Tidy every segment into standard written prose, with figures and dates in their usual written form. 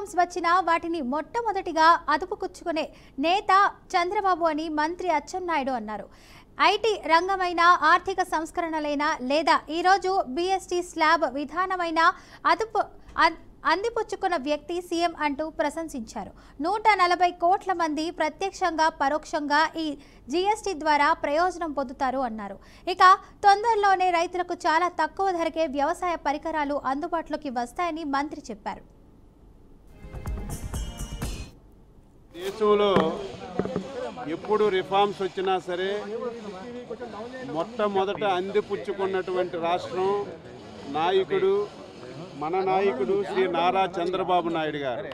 Reforms వచ్చినా వాటిని మొట్టమొదటిగా అదుపుకుచ్చుకునే నేత చంద్రబాబు అని మంత్రి అచ్చెన్నాయుడు అన్నారు. ఐటీ రంగమైన ఆర్థిక సంస్కరణలైన లేదా ఈరోజు బీఎస్టీ స్లాబ్ విధానమైన అందిపుచ్చుకున్న వ్యక్తి సీఎం అంటూ ప్రశంసించారు. 140 కోట్ల మంది ప్రత్యక్షంగా పరోక్షంగా ఈ జీఎస్టీ ద్వారా ప్రయోజనం పొందుతారు అన్నారు. ఇక తొందరలోనే రైతులకు చాలా తక్కువ ధరకే వ్యవసాయ పరికరాలు అందుబాటులోకి వస్తాయని మంత్రి చెప్పారు. దేశంలో ఎప్పుడు రిఫార్మ్స్ వచ్చినా సరే మొట్టమొదట అందిపుచ్చుకున్నటువంటి రాష్ట్రం మన నాయకుడు శ్రీ నారా చంద్రబాబు నాయుడు గారు.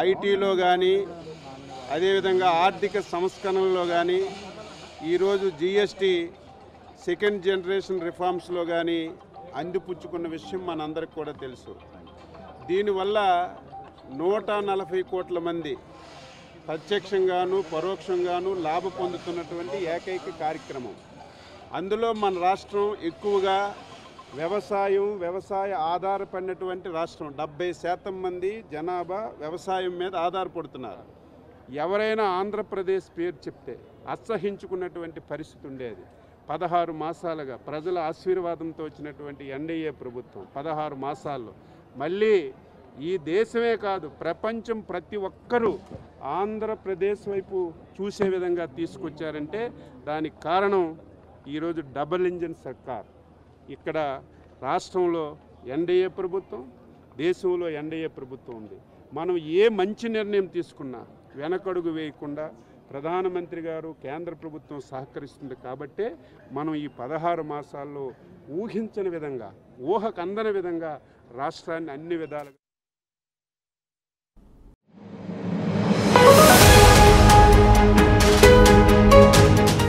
ఐటీలో కానీ అదేవిధంగా ఆర్థిక సంస్కరణలో కానీ ఈరోజు జీఎస్టీ సెకండ్ జనరేషన్ రిఫార్మ్స్లో కానీ అందిపుచ్చుకున్న విషయం మనందరికి కూడా తెలుసు. దీనివల్ల 140 కోట్ల మంది ప్రత్యక్షంగాను పరోక్షంగాను లాభ పొందుతున్నటువంటి ఏకైక కార్యక్రమం. అందులో మన రాష్ట్రం ఎక్కువగా వ్యవసాయ ఆధారపడినటువంటి రాష్ట్రం. 70% మంది జనాభా వ్యవసాయం మీద ఆధారపడుతున్నారు. ఎవరైనా ఆంధ్రప్రదేశ్ పేరు చెప్తే అసహించుకున్నటువంటి పరిస్థితి ఉండేది. 16 మాసాలుగా ప్రజల ఆశీర్వాదంతో వచ్చినటువంటి ఎన్డీఏ ప్రభుత్వం 16 మాసాల్లో మళ్ళీ ఈ దేశమే కాదు ప్రపంచం ప్రతి ఒక్కరూ ఆంధ్రప్రదేశ్ వైపు చూసే విధంగా తీసుకొచ్చారంటే దానికి కారణం ఈరోజు డబుల్ ఇంజిన్ సర్కార్. ఇక్కడ రాష్ట్రంలో ఎన్డీఏ ప్రభుత్వం, దేశంలో ఎన్డీఏ ప్రభుత్వం ఉంది. మనం ఏ మంచి నిర్ణయం తీసుకున్నా వెనకడుగు వేయకుండా ప్రధానమంత్రి గారు కేంద్ర ప్రభుత్వం సహకరిస్తుంది. కాబట్టే మనం ఈ 16 మాసాల్లో ఊహించని విధంగా ఊహకందని విధంగా రాష్ట్రాన్ని అన్ని విధాలుగా